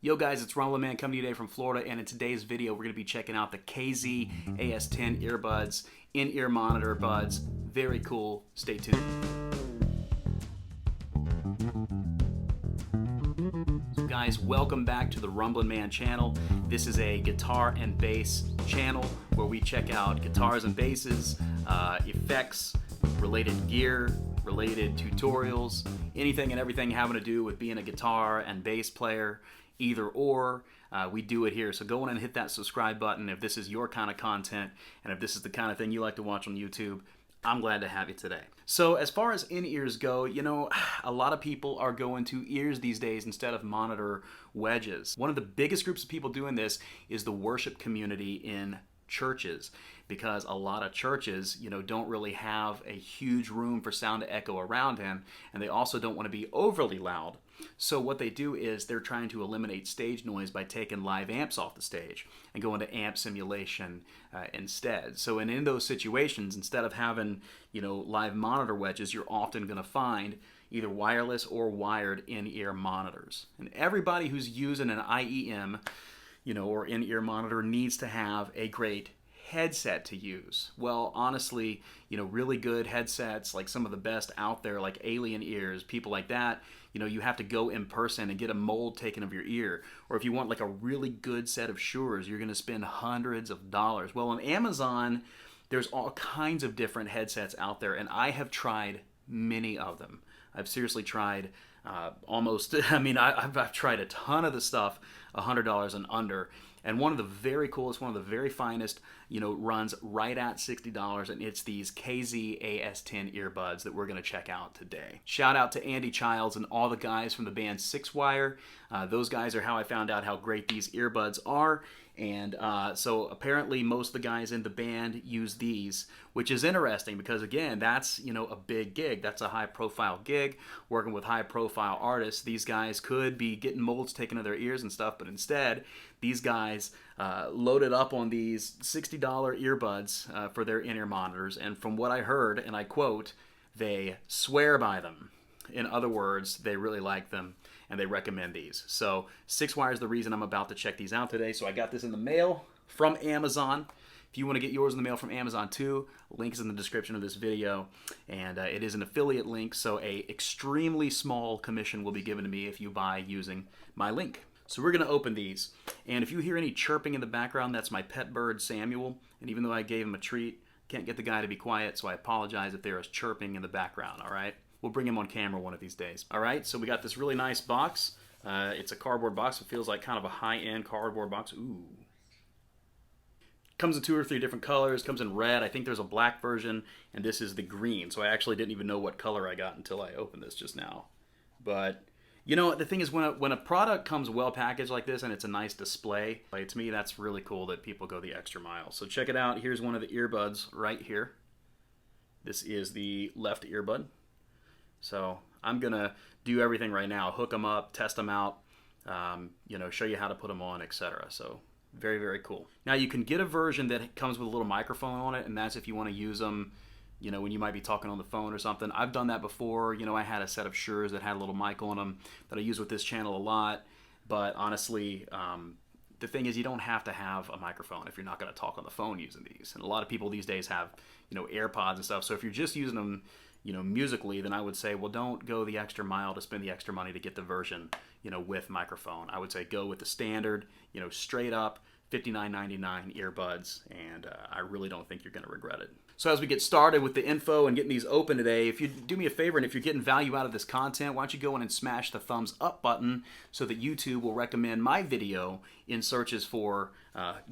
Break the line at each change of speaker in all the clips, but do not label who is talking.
Yo guys, it's Rumble Man coming to you today from Florida, and in today's video we're going to be checking out the KZ AS10 earbuds, in-ear monitor buds. Very cool. Stay tuned. So guys, welcome back to the Rumblin' Man channel. This is a guitar and bass channel where we check out guitars and basses, effects, related gear, related tutorials, anything and everything having to do with being a guitar and bass player. Either or, we do it here. So go on and hit that subscribe button if this is your kind of content, and if this is the kind of thing you like to watch on YouTube. I'm glad to have you today. So as far as in-ears go, you know, a lot of people are going to ears these days instead of monitor wedges. One of the biggest groups of people doing this is the worship community in churches, because a lot of churches, you know, don't really have a huge room for sound to echo around in, and they also don't want to be overly loud. So what they do is they're trying to eliminate stage noise by taking live amps off the stage and going to amp simulation instead. So in those situations, instead of having, you know, live monitor wedges, you're often going to find either wireless or wired in-ear monitors. And everybody who's using an IEM, you know, or in-ear monitor needs to have a great headset to use. Well, honestly, you know, really good headsets, like some of the best out there, like Alien Ears, people like that, you know, you have to go in person and get a mold taken of your ear. Or if you want like a really good set of Shure, you're going to spend hundreds of dollars. Well, on Amazon, there's all kinds of different headsets out there, and I have tried many of them. I've seriously tried almost, I mean, I've tried a ton of the stuff, $100 and under. And one of the very coolest, one of the very finest, you know, runs right at $60, and it's these KZ AS10 earbuds that we're going to check out today. Shout out to Andy Childs and all the guys from the band Six Wire. Those guys are how I found out how great these earbuds are. And so apparently most of the guys in the band use these, which is interesting because, again, that's, you know, a big gig. That's a high-profile gig, working with high-profile artists. These guys could be getting molds taken of their ears and stuff, but instead, these guys loaded up on these $60 earbuds for their in-ear monitors. And from what I heard, and I quote, they swear by them. In other words, they really like them, and they recommend these. So Six Wire is the reason I'm about to check these out today. So I got this in the mail from Amazon. If you want to get yours in the mail from Amazon too, link is in the description of this video. And it is an affiliate link, so a extremely small commission will be given to me if you buy using my link. So we're going to open these. And if you hear any chirping in the background, that's my pet bird, Samuel. And even though I gave him a treat, can't get the guy to be quiet, so I apologize if there is chirping in the background, all right? We'll bring him on camera one of these days. All right, so we got this really nice box. It's a cardboard box. It feels like kind of a high-end cardboard box. Ooh. Comes in 2 or 3 different colors. Comes in red. I think there's a black version, and this is the green. So I actually didn't even know what color I got until I opened this just now. But, you know, the thing is, when a product comes well packaged like this and it's a nice display, like, to me, that's really cool that people go the extra mile. So check it out. Here's one of the earbuds right here. This is the left earbud. So I'm going to do everything right now. Hook them up, test them out, you know, show you how to put them on, etc. So very, very cool. Now you can get a version that comes with a little microphone on it, and that's if you want to use them, you know, when you might be talking on the phone or something. I've done that before. You know, I had a set of Shures that had a little mic on them that I use with this channel a lot. But honestly, the thing is, you don't have to have a microphone if you're not going to talk on the phone using these. And a lot of people these days have, you know, AirPods and stuff. So if you're just using them, you know, musically, then I would say, well, don't go the extra mile to spend the extra money to get the version, you know, with microphone. I would say go with the standard, you know, straight up $59.99 earbuds, and I really don't think you're going to regret it. So as we get started with the info and getting these open today, if you do me a favor and if you're getting value out of this content, why don't you go in and smash the thumbs up button so that YouTube will recommend my video in searches for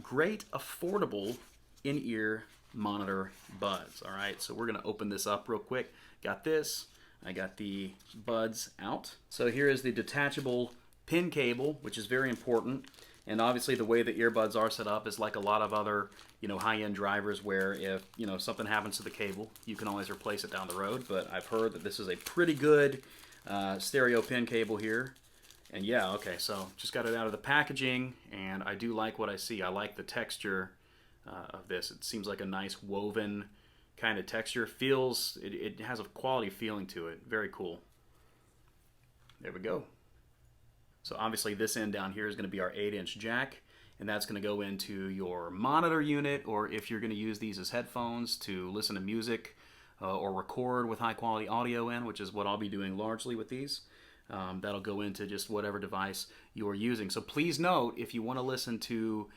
great, affordable in-ear monitor buds. All right, so we're going to open this up real quick. Got this. I got the buds out. So here is the detachable pin cable, which is very important. And obviously the way the earbuds are set up is like a lot of other, you know, high-end drivers where if, you know, something happens to the cable, you can always replace it down the road. But I've heard that this is a pretty good stereo pin cable here. And yeah, okay, so just got it out of the packaging, and I do like what I see. I like the texture of this. It seems like a nice woven kind of texture. It has a quality feeling to it. Very cool. There we go. So obviously this end down here is going to be our 8-inch jack, and that's going to go into your monitor unit, or if you're going to use these as headphones to listen to music or record with high quality audio in, which is what I'll be doing largely with these. That'll go into just whatever device you are using. So please note, if you want to listen to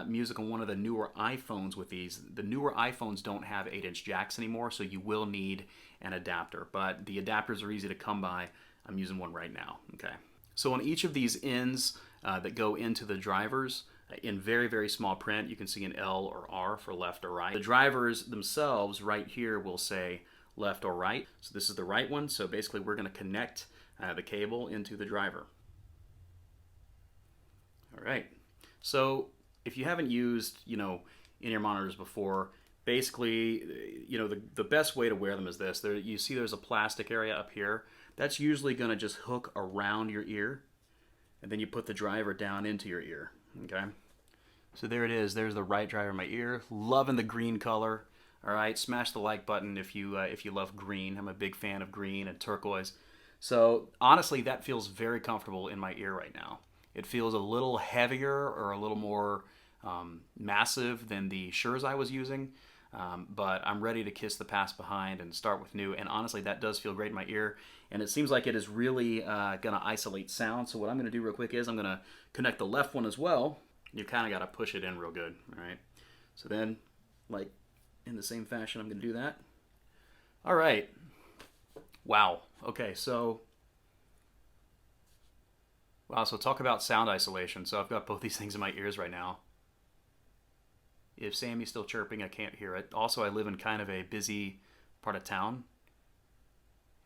music on one of the newer iPhones with these, the newer iPhones don't have 8-inch jacks anymore, so you will need an adapter. But the adapters are easy to come by. I'm using one right now. Okay. So on each of these ends that go into the drivers, in very, very small print, you can see an L or R for left or right. The drivers themselves right here will say left or right. So this is the right one. So basically we're going to connect the cable into the driver. All right. So if you haven't used, in-ear monitors before, basically, the best way to wear them is this. You see there's a plastic area up here. That's usually going to just hook around your ear, and then you put the driver down into your ear. Okay. So there it is. There's the right driver in my ear. Loving the green color. All right. Smash the like button if you love green. I'm a big fan of green and turquoise. So honestly, that feels very comfortable in my ear right now. It feels a little heavier or a little more massive than the Sures I was using, but I'm ready to kiss the past behind and start with new. And honestly, that does feel great in my ear, and it seems like it is really going to isolate sound. So what I'm going to do real quick is I'm going to connect the left one as well. You kind of got to push it in real good, all right? So then, like in the same fashion, I'm going to do that. All right. Wow. Okay, so talk about sound isolation. So I've got both these things in my ears right now. If Sammy's still chirping, I can't hear it. Also, I live in kind of a busy part of town,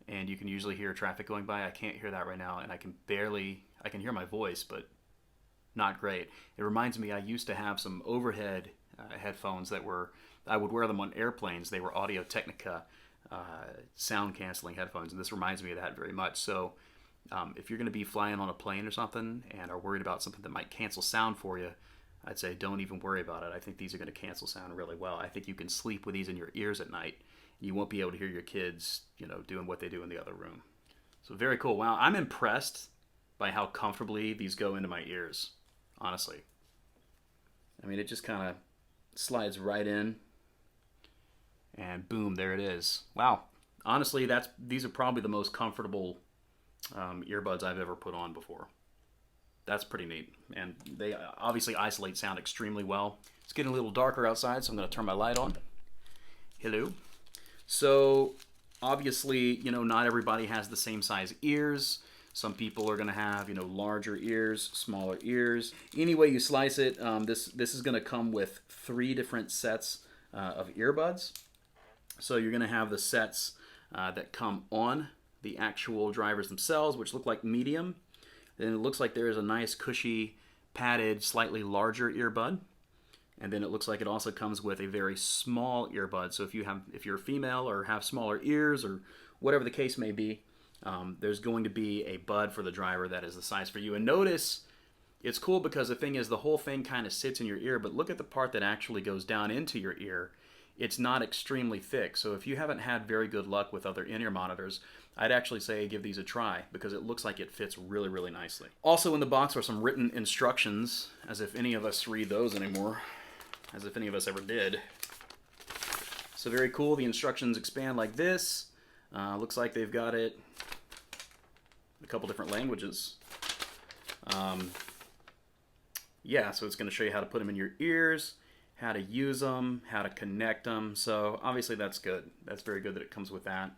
and you can usually hear traffic going by. I can't hear that right now, and I can hear my voice, but not great. It reminds me, I used to have some overhead headphones I would wear them on airplanes. They were Audio-Technica sound canceling headphones, and this reminds me of that very much. So if you're going to be flying on a plane or something and are worried about something that might cancel sound for you, I'd say don't even worry about it. I think these are going to cancel sound really well. I think you can sleep with these in your ears at night. You won't be able to hear your kids, doing what they do in the other room. So very cool. Wow, I'm impressed by how comfortably these go into my ears, honestly. I mean, it just kind of slides right in, and boom, there it is. Wow. Honestly, these are probably the most comfortable earbuds I've ever put on before. That's pretty neat. And they obviously isolate sound extremely well. It's getting a little darker outside, so I'm going to turn my light on. Hello. So obviously, not everybody has the same size ears. Some people are going to have, larger ears, smaller ears. Any way you slice it, this is going to come with 3 different sets of earbuds. So you're going to have the sets that come on the actual drivers themselves, which look like medium. Then it looks like there is a nice cushy, padded, slightly larger earbud. And then it looks like it also comes with a very small earbud. So if you're a female or have smaller ears or whatever the case may be, there's going to be a bud for the driver that is the size for you. And notice, it's cool because the thing is the whole thing kind of sits in your ear, but look at the part that actually goes down into your ear. It's not extremely thick. So if you haven't had very good luck with other in-ear monitors, I'd actually say give these a try because it looks like it fits really, really nicely. Also in the box are some written instructions, as if any of us read those anymore, as if any of us ever did. So very cool. The instructions expand like this. Looks like they've got it in a couple different languages. Yeah, so it's going to show you how to put them in your ears, how to use them, how to connect them. So obviously that's good. That's very good that it comes with that.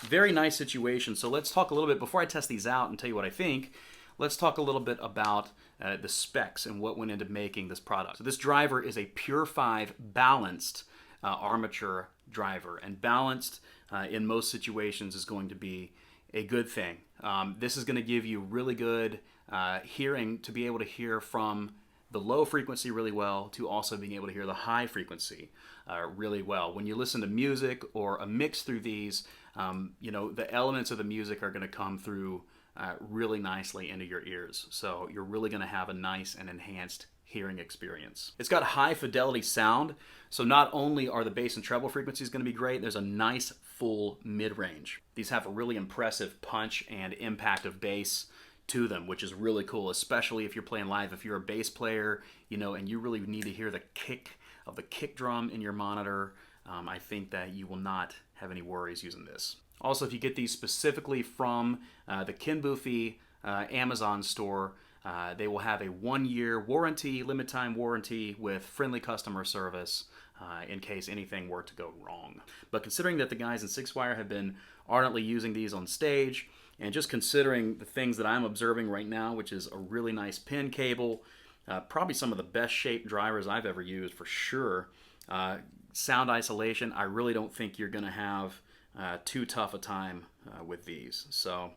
Very nice situation. So let's talk a little bit, before I test these out and tell you what I think, let's talk a little bit about the specs and what went into making this product. So this driver is a Pure 5 balanced armature driver, and balanced in most situations is going to be a good thing. This is going to give you really good hearing, to be able to hear from the low frequency really well to also being able to hear the high frequency really well. When you listen to music or a mix through these, the elements of the music are going to come through really nicely into your ears. So you're really going to have a nice and enhanced hearing experience. It's got high fidelity sound, so not only are the bass and treble frequencies going to be great, there's a nice full mid-range. These have a really impressive punch and impact of bass to them, which is really cool, especially if you're playing live. If you're a bass player, and you really need to hear the kick of the kick drum in your monitor, I think that you will not have any worries using this. Also, if you get these specifically from the Kinboofy Amazon store, they will have a 1-year warranty, limited time warranty with friendly customer service in case anything were to go wrong. But considering that the guys in 6Wire have been ardently using these on stage, and just considering the things that I'm observing right now, which is a really nice pin cable, probably some of the best shaped drivers I've ever used for sure. Sound isolation, I really don't think you're going to have too tough a time with these. So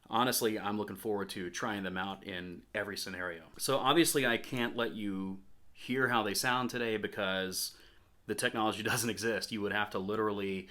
honestly, I'm looking forward to trying them out in every scenario. So obviously I can't let you hear how they sound today because the technology doesn't exist. You would have to literally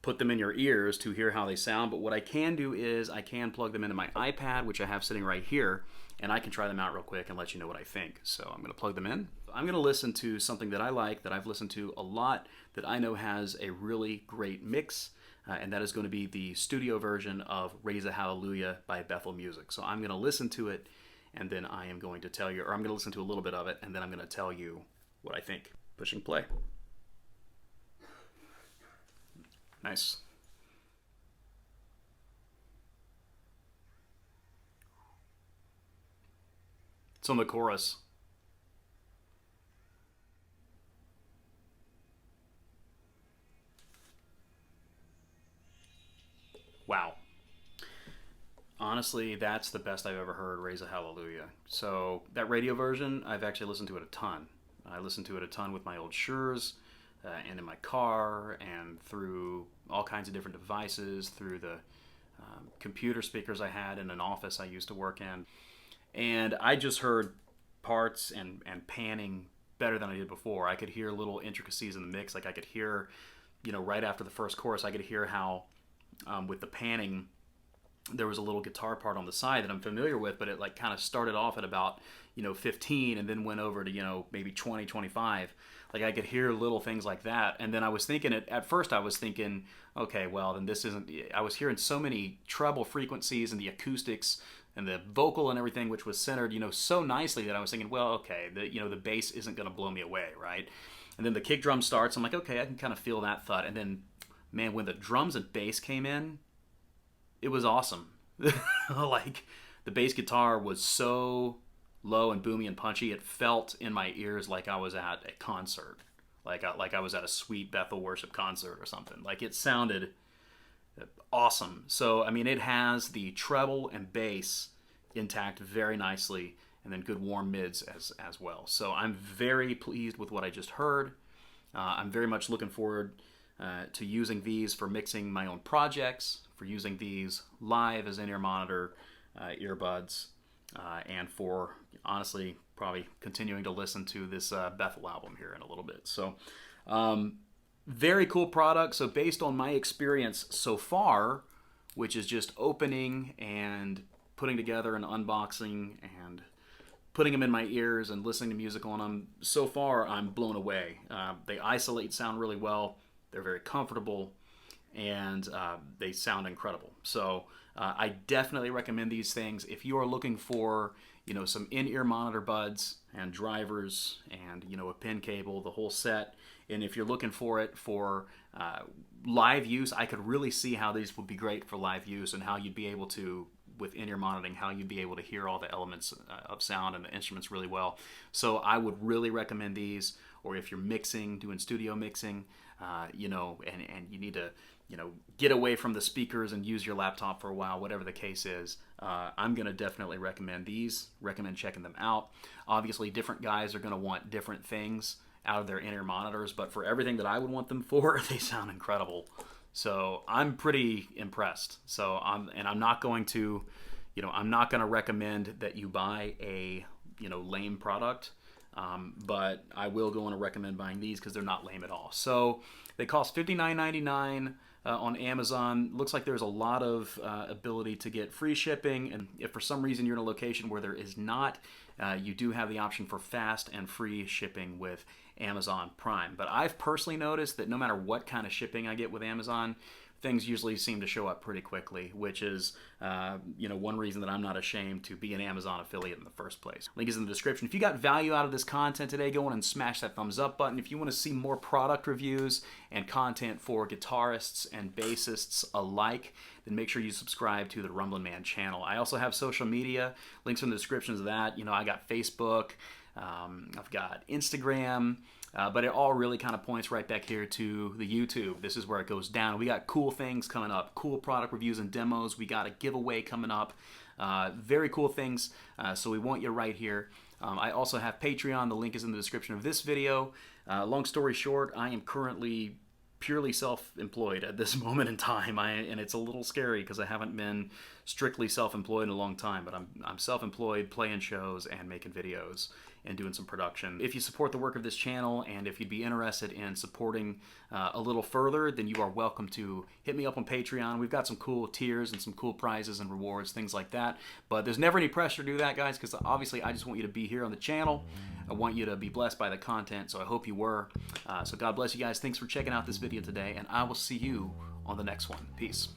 put them in your ears to hear how they sound. But what I can do is I can plug them into my iPad, which I have sitting right here, and I can try them out real quick and let you know what I think. So I'm going to plug them in. I'm going to listen to something that I like, that I've listened to a lot, that I know has a really great mix, and that is going to be the studio version of Raise a Hallelujah by Bethel Music. So I'm going to listen to it, and then I am going to tell you, or I'm going to listen to a little bit of it, and then I'm going to tell you what I think. Pushing play. Nice. It's on the chorus. Wow. Honestly, that's the best I've ever heard, Raise a Hallelujah. So that radio version, I've actually listened to it a ton. I listened to it a ton with my old Sures, and in my car, and through all kinds of different devices, through the computer speakers I had in an office I used to work in. And I just heard parts and panning better than I did before. I could hear little intricacies in the mix. Like I could hear, right after the first chorus, I could hear how with the panning, there was a little guitar part on the side that I'm familiar with, but it like kind of started off at about 15 and then went over to maybe 20, 25. Like I could hear little things like that, and then I was thinking at first I was thinking, okay, well then this isn't. I was hearing so many treble frequencies and the acoustics and the vocal and everything, which was centered so nicely that I was thinking, well, okay, the bass isn't going to blow me away, right? And then the kick drum starts. I'm like, okay, I can kind of feel that thud, and then man, when the drums and bass came in, it was awesome. Like the bass guitar was so low and boomy and punchy, it felt in my ears like I was at a concert, like I was at a sweet Bethel worship concert or something. Like it sounded awesome. So I mean, it has the treble and bass intact very nicely, and then good warm mids as well. So I'm very pleased with what I just heard. I'm very much looking forward to using these for mixing my own projects, for using these live as in-ear monitor earbuds, and for honestly probably continuing to listen to this Bethel album here in a little bit. So very cool product. So based on my experience so far, which is just opening and putting together and unboxing and putting them in my ears and listening to music on them, so far I'm blown away. They isolate sound really well. They're very comfortable, and they sound incredible. So I definitely recommend these things if you are looking for some in-ear monitor buds and drivers and a pin cable, the whole set. And if you're looking for it for live use, I could really see how these would be great for live use, and how you'd be able to, with in-ear monitoring, how you'd be able to hear all the elements of sound and the instruments really well. So I would really recommend these. Or if you're mixing, doing studio mixing, and you need to, get away from the speakers and use your laptop for a while, whatever the case is, I'm going to definitely recommend these, recommend checking them out. Obviously, different guys are going to want different things out of their in-ear monitors, but for everything that I would want them for, they sound incredible. So I'm pretty impressed. So I'm not going to, I'm not going to recommend that you buy a, lame product. But I will go on to recommend buying these because they're not lame at all. So they cost $59.99 on Amazon. Looks like there's a lot of ability to get free shipping. And if for some reason you're in a location where there is not, you do have the option for fast and free shipping with Amazon Prime. But I've personally noticed that no matter what kind of shipping I get with Amazon, things usually seem to show up pretty quickly, which is one reason that I'm not ashamed to be an Amazon affiliate in the first place. Link is in the description. If you got value out of this content today, go on and smash that thumbs up button. If you want to see more product reviews and content for guitarists and bassists alike, then make sure you subscribe to the Rumblin' Man channel. I also have social media. Links in the descriptions of that. I got Facebook, I've got Instagram, but it all really kind of points right back here to the YouTube. This is where it goes down. We got cool things coming up, cool product reviews and demos. We got a giveaway coming up. Very cool things, so we want you right here. I also have Patreon. The link is in the description of this video. Long story short, I am currently purely self-employed at this moment in time, and it's a little scary because I haven't been strictly self-employed in a long time, but I'm self-employed, playing shows and making videos and doing some production. If you support the work of this channel, and if you'd be interested in supporting a little further, then you are welcome to hit me up on Patreon. We've got some cool tiers and some cool prizes and rewards, things like that. But there's never any pressure to do that, guys, because obviously I just want you to be here on the channel. I want you to be blessed by the content, so I hope you were. So God bless you guys. Thanks for checking out this video today, and I will see you on the next one. Peace.